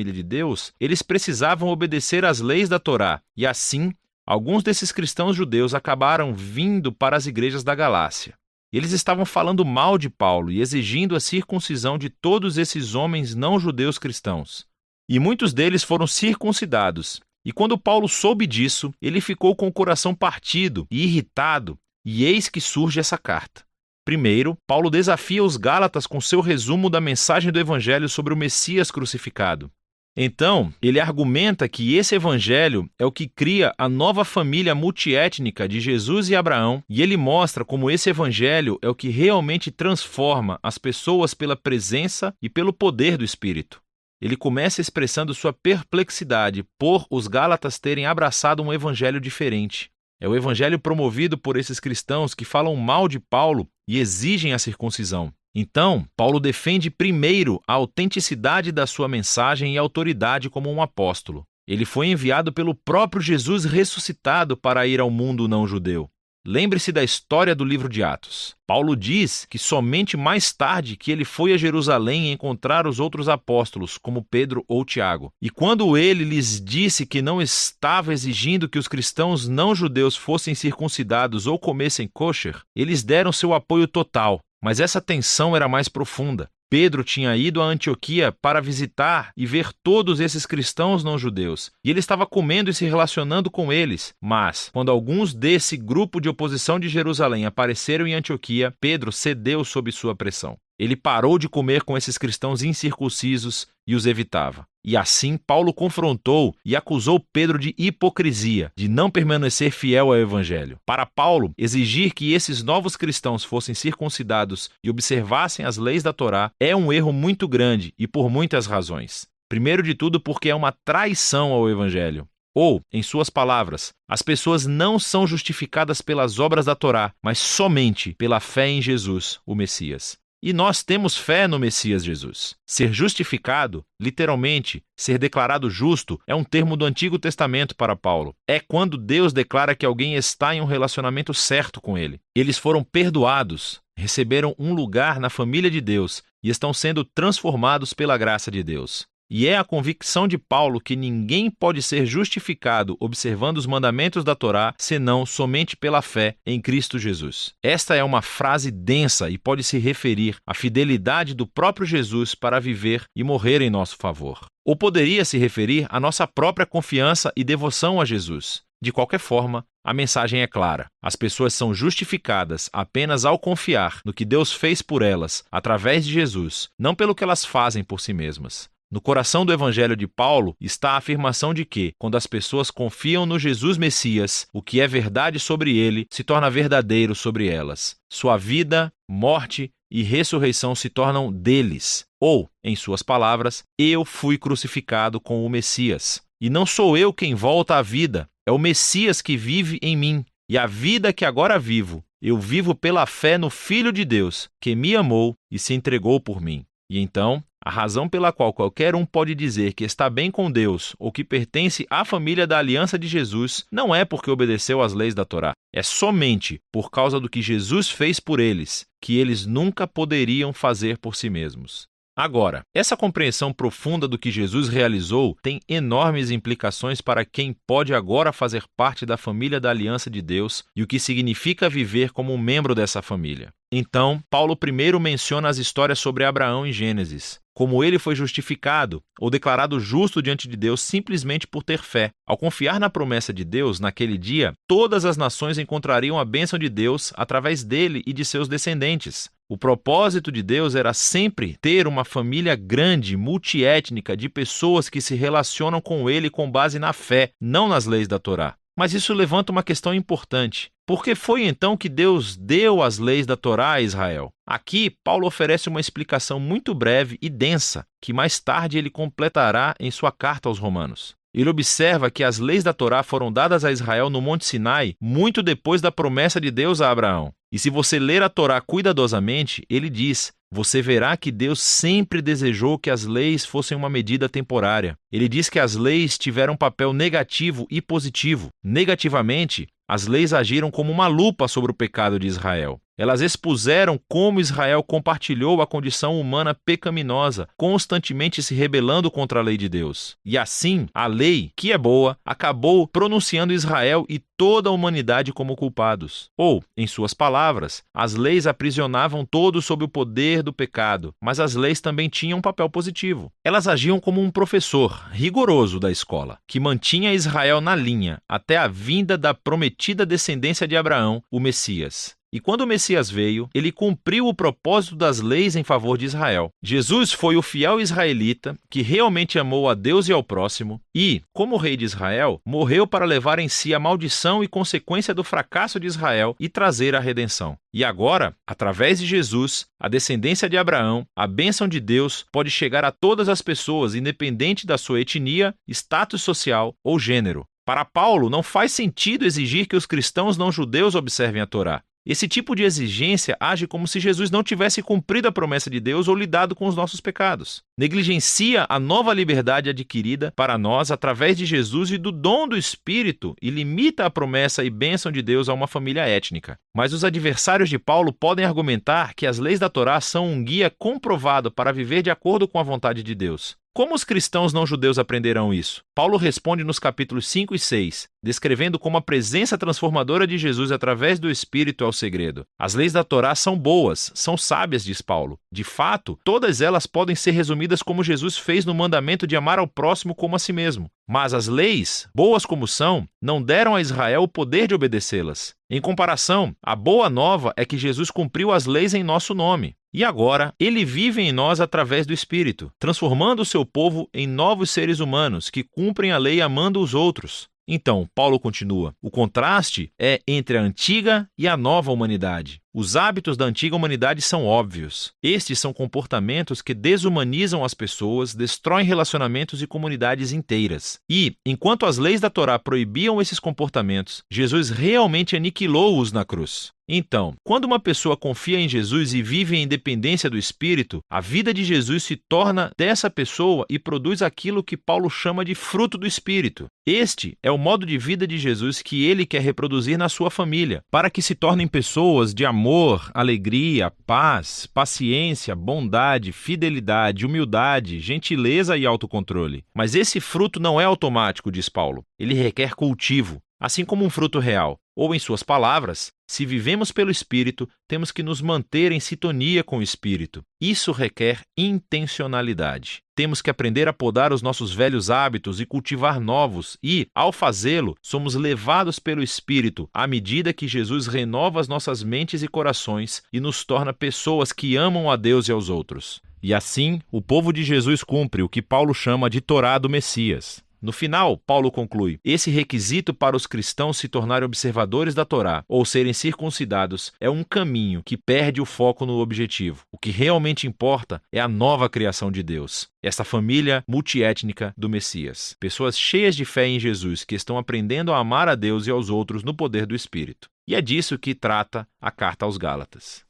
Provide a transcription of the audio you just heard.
família de Deus, eles precisavam obedecer às leis da Torá, e assim, alguns desses cristãos judeus acabaram vindo para as igrejas da Galácia. Eles estavam falando mal de Paulo e exigindo a circuncisão de todos esses homens não-judeus cristãos. E muitos deles foram circuncidados. E quando Paulo soube disso, ele ficou com o coração partido e irritado, e eis que surge essa carta. Primeiro, Paulo desafia os Gálatas com seu resumo da mensagem do Evangelho sobre o Messias crucificado. Então, ele argumenta que esse evangelho é o que cria a nova família multiétnica de Jesus e Abraão, e ele mostra como esse evangelho é o que realmente transforma as pessoas pela presença e pelo poder do Espírito. Ele começa expressando sua perplexidade por os Gálatas terem abraçado um evangelho diferente. É o evangelho promovido por esses cristãos que falam mal de Paulo e exigem a circuncisão. Então, Paulo defende primeiro a autenticidade da sua mensagem e a autoridade como um apóstolo. Ele foi enviado pelo próprio Jesus ressuscitado para ir ao mundo não-judeu. Lembre-se da história do livro de Atos. Paulo diz que somente mais tarde que ele foi a Jerusalém encontrar os outros apóstolos, como Pedro ou Tiago. E quando ele lhes disse que não estava exigindo que os cristãos não-judeus fossem circuncidados ou comessem kosher, eles deram seu apoio total. Mas essa tensão era mais profunda. Pedro tinha ido a Antioquia para visitar e ver todos esses cristãos não-judeus, e ele estava comendo e se relacionando com eles. Mas, quando alguns desse grupo de oposição de Jerusalém apareceram em Antioquia, Pedro cedeu sob sua pressão. Ele parou de comer com esses cristãos incircuncisos e os evitava. E assim Paulo confrontou e acusou Pedro de hipocrisia, de não permanecer fiel ao evangelho. Para Paulo, exigir que esses novos cristãos fossem circuncidados e observassem as leis da Torá é um erro muito grande e por muitas razões. Primeiro de tudo porque é uma traição ao evangelho. Ou, em suas palavras, as pessoas não são justificadas pelas obras da Torá, mas somente pela fé em Jesus, o Messias. E nós temos fé no Messias Jesus. Ser justificado, literalmente, ser declarado justo, é um termo do Antigo Testamento para Paulo. É quando Deus declara que alguém está em um relacionamento certo com ele. Eles foram perdoados, receberam um lugar na família de Deus e estão sendo transformados pela graça de Deus. E é a convicção de Paulo que ninguém pode ser justificado observando os mandamentos da Torá, senão somente pela fé em Cristo Jesus. Esta é uma frase densa e pode se referir à fidelidade do próprio Jesus para viver e morrer em nosso favor. Ou poderia se referir à nossa própria confiança e devoção a Jesus. De qualquer forma, a mensagem é clara. As pessoas são justificadas apenas ao confiar no que Deus fez por elas, através de Jesus, não pelo que elas fazem por si mesmas. No coração do Evangelho de Paulo está a afirmação de que, quando as pessoas confiam no Jesus Messias, o que é verdade sobre ele se torna verdadeiro sobre elas. Sua vida, morte e ressurreição se tornam deles. Ou, em suas palavras, eu fui crucificado com o Messias. E não sou eu quem volta à vida, é o Messias que vive em mim. E a vida que agora vivo, eu vivo pela fé no Filho de Deus, que me amou e se entregou por mim. E então, a razão pela qual qualquer um pode dizer que está bem com Deus ou que pertence à família da aliança de Jesus não é porque obedeceu às leis da Torá. É somente por causa do que Jesus fez por eles, que eles nunca poderiam fazer por si mesmos. Agora, essa compreensão profunda do que Jesus realizou tem enormes implicações para quem pode agora fazer parte da família da aliança de Deus e o que significa viver como um membro dessa família. Então, Paulo primeiro menciona as histórias sobre Abraão em Gênesis, como ele foi justificado ou declarado justo diante de Deus simplesmente por ter fé. Ao confiar na promessa de Deus, naquele dia, todas as nações encontrariam a bênção de Deus através dele e de seus descendentes. O propósito de Deus era sempre ter uma família grande, multiétnica, de pessoas que se relacionam com ele com base na fé, não nas leis da Torá. Mas isso levanta uma questão importante. Por que foi então que Deus deu as leis da Torá a Israel? Aqui, Paulo oferece uma explicação muito breve e densa, que mais tarde ele completará em sua carta aos Romanos. Ele observa que as leis da Torá foram dadas a Israel no Monte Sinai muito depois da promessa de Deus a Abraão. E se você ler a Torá cuidadosamente, ele diz: você verá que Deus sempre desejou que as leis fossem uma medida temporária. Ele diz que as leis tiveram um papel negativo e positivo. Negativamente, as leis agiram como uma lupa sobre o pecado de Israel. Elas expuseram como Israel compartilhou a condição humana pecaminosa, constantemente se rebelando contra a lei de Deus. E assim, a lei, que é boa, acabou pronunciando Israel e toda a humanidade como culpados. Ou, em suas palavras, as leis aprisionavam todos sob o poder do pecado, mas as leis também tinham um papel positivo. Elas agiam como um professor rigoroso da escola, que mantinha Israel na linha até a vinda da prometida descendência de Abraão, o Messias. E quando o Messias veio, ele cumpriu o propósito das leis em favor de Israel. Jesus foi o fiel israelita que realmente amou a Deus e ao próximo e, como rei de Israel, morreu para levar em si a maldição e consequência do fracasso de Israel e trazer a redenção. E agora, através de Jesus, a descendência de Abraão, a bênção de Deus pode chegar a todas as pessoas, independente da sua etnia, status social ou gênero. Para Paulo, não faz sentido exigir que os cristãos não-judeus observem a Torá. Esse tipo de exigência age como se Jesus não tivesse cumprido a promessa de Deus ou lidado com os nossos pecados. Negligencia a nova liberdade adquirida para nós através de Jesus e do dom do Espírito e limita a promessa e bênção de Deus a uma família étnica. Mas os adversários de Paulo podem argumentar que as leis da Torá são um guia comprovado para viver de acordo com a vontade de Deus. Como os cristãos não-judeus aprenderão isso? Paulo responde nos capítulos 5 e 6, descrevendo como a presença transformadora de Jesus através do Espírito é o segredo. As leis da Torá são boas, são sábias, diz Paulo. De fato, todas elas podem ser resumidas como Jesus fez no mandamento de amar ao próximo como a si mesmo. Mas as leis, boas como são, não deram a Israel o poder de obedecê-las. Em comparação, a boa nova é que Jesus cumpriu as leis em nosso nome. E agora, ele vive em nós através do Espírito, transformando o seu povo em novos seres humanos que cumprem a lei amando os outros. Então, Paulo continua, o contraste é entre a antiga e a nova humanidade. Os hábitos da antiga humanidade são óbvios. Estes são comportamentos que desumanizam as pessoas, destroem relacionamentos e comunidades inteiras. E, enquanto as leis da Torá proibiam esses comportamentos, Jesus realmente aniquilou-os na cruz. Então, quando uma pessoa confia em Jesus e vive em independência do Espírito, a vida de Jesus se torna dessa pessoa e produz aquilo que Paulo chama de fruto do Espírito. Este é o modo de vida de Jesus que ele quer reproduzir na sua família, para que se tornem pessoas de amor, alegria, paz, paciência, bondade, fidelidade, humildade, gentileza e autocontrole. Mas esse fruto não é automático, diz Paulo. Ele requer cultivo, assim como um fruto real. Ou, em suas palavras, se vivemos pelo Espírito, temos que nos manter em sintonia com o Espírito. Isso requer intencionalidade. Temos que aprender a podar os nossos velhos hábitos e cultivar novos e, ao fazê-lo, somos levados pelo Espírito à medida que Jesus renova as nossas mentes e corações e nos torna pessoas que amam a Deus e aos outros. E assim, o povo de Jesus cumpre o que Paulo chama de Torá do Messias. No final, Paulo conclui, esse requisito para os cristãos se tornarem observadores da Torá ou serem circuncidados é um caminho que perde o foco no objetivo. O que realmente importa é a nova criação de Deus, essa família multiétnica do Messias. Pessoas cheias de fé em Jesus que estão aprendendo a amar a Deus e aos outros no poder do Espírito. E é disso que trata a carta aos Gálatas.